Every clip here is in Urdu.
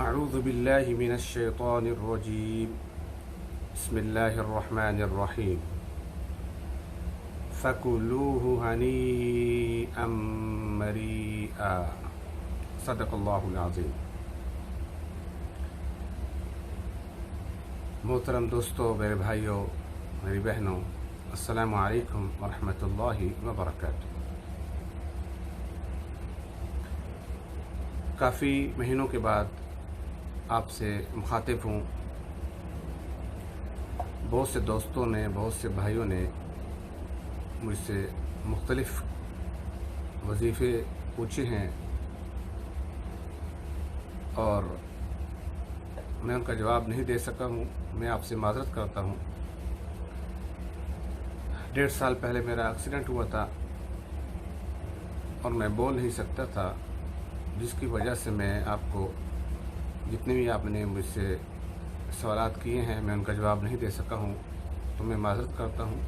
اعوذ باللہ من الشیطان الرجیم بسم اللہ الرحمن الرحیم فَكُلُوهُ هَنِيئًا مَرِيئًا صدق اللہ العظیم۔ محترم دوستو، میرے بھائیوں، میری بہنوں، السلام علیکم ورحمۃ اللہ وبرکاتہ۔ کافی مہینوں کے بعد آپ سے مخاطب ہوں۔ بہت سے دوستوں نے، بہت سے بھائیوں نے مجھ سے مختلف وظیفے پوچھے ہیں اور میں ان کا جواب نہیں دے سکا ہوں۔ میں آپ سے معذرت کرتا ہوں۔ 1.5 سال پہلے میرا ایکسیڈنٹ ہوا تھا اور میں بول نہیں سکتا تھا، جس کی وجہ سے میں آپ کو جتنے بھی آپ نے مجھ سے سوالات کیے ہیں میں ان کا جواب نہیں دے سکا ہوں، تو میں معذرت کرتا ہوں۔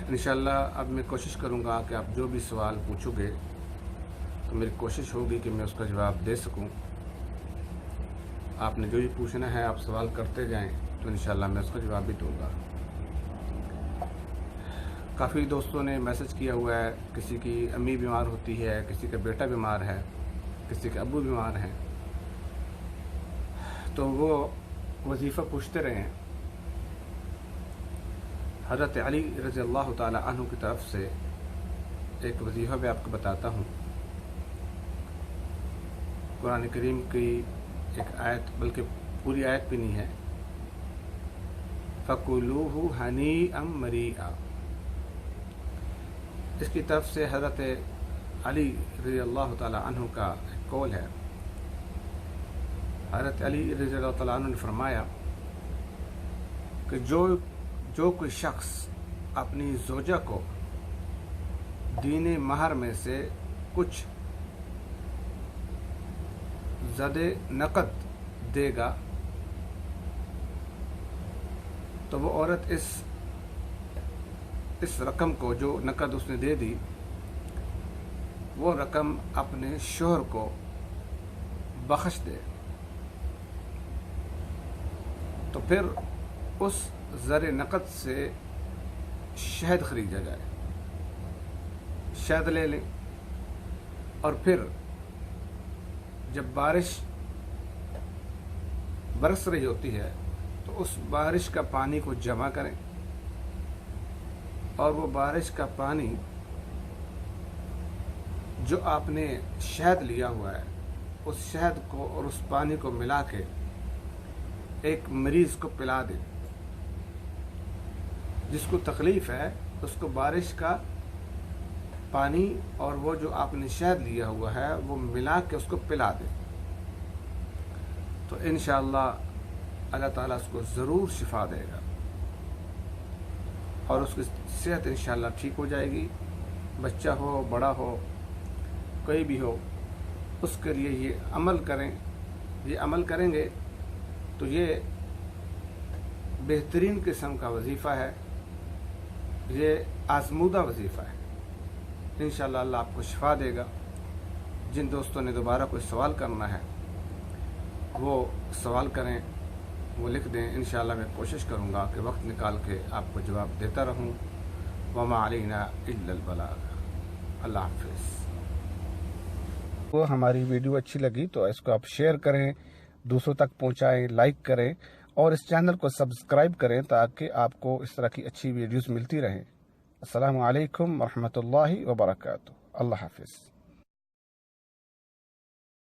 انشاءاللہ اب میں کوشش کروں گا کہ آپ جو بھی سوال پوچھو گے تو میری کوشش ہوگی کہ میں اس کا جواب دے سکوں۔ آپ نے جو بھی پوچھنا ہے آپ سوال کرتے جائیں تو انشاءاللہ میں اس کا جواب بھی دوں گا۔ کافی دوستوں نے میسج کیا ہوا ہے، کسی کی امی بیمار ہوتی ہے، کسی کا بیٹا بیمار ہے، کسی کے ابو بیمار ہیں، تو وہ وظیفہ پوچھتے رہے۔ حضرت علی رضی اللہ تعالی عنہ کی طرف سے ایک وظیفہ بھی آپ کو بتاتا ہوں۔ قرآن کریم کی ایک آیت، بلکہ پوری آیت بھی نہیں ہے، فَكُلُوهُ هَنِيئًا مَرِيئًا، اس کی طرف سے حضرت علی رضی اللہ تعالی عنہ کا ایک قول ہے۔ حضرت علی رضی اللہ تعالیٰ عنہ نے فرمایا کہ جو کوئی شخص اپنی زوجہ کو دین مہر میں سے کچھ زد نقد دے گا تو وہ عورت اس رقم کو، جو نقد اس نے دے دی، وہ رقم اپنے شوہر کو بخش دے، تو پھر اس زر نقد سے شہد خریدا جائے، شہد لے لیں، اور پھر جب بارش برس رہی ہوتی ہے تو اس بارش کا پانی کو جمع کریں، اور وہ بارش کا پانی جو آپ نے شہد لیا ہوا ہے اس شہد کو اور اس پانی کو ملا کے ایک مریض کو پلا دیں۔ جس کو تکلیف ہے اس کو بارش کا پانی اور وہ جو آپ نے شہد لیا ہوا ہے وہ ملا کے اس کو پلا دیں، تو انشاءاللہ اللہ تعالیٰ اس کو ضرور شفا دے گا اور اس کی صحت انشاءاللہ ٹھیک ہو جائے گی۔ بچہ ہو، بڑا ہو، کوئی بھی ہو، اس کے لیے یہ عمل کریں۔ یہ عمل کریں گے تو یہ بہترین قسم کا وظیفہ ہے، یہ آزمودہ وظیفہ ہے۔ انشاءاللہ اللہ آپ کو شفا دے گا۔ جن دوستوں نے دوبارہ کوئی سوال کرنا ہے وہ سوال کریں، وہ لکھ دیں۔ انشاءاللہ میں کوشش کروں گا کہ وقت نکال کے آپ کو جواب دیتا رہوں۔ وما علینا الا البلاغ۔ اللہ حافظ۔ وہ ہماری ویڈیو اچھی لگی تو اس کو آپ شیئر کریں، دوسروں تک پہنچائیں، لائک کریں اور اس چینل کو سبسکرائب کریں تاکہ آپ کو اس طرح کی اچھی ویڈیوز ملتی رہیں۔ السلام علیکم ورحمۃ اللہ وبرکاتہ۔ اللہ حافظ۔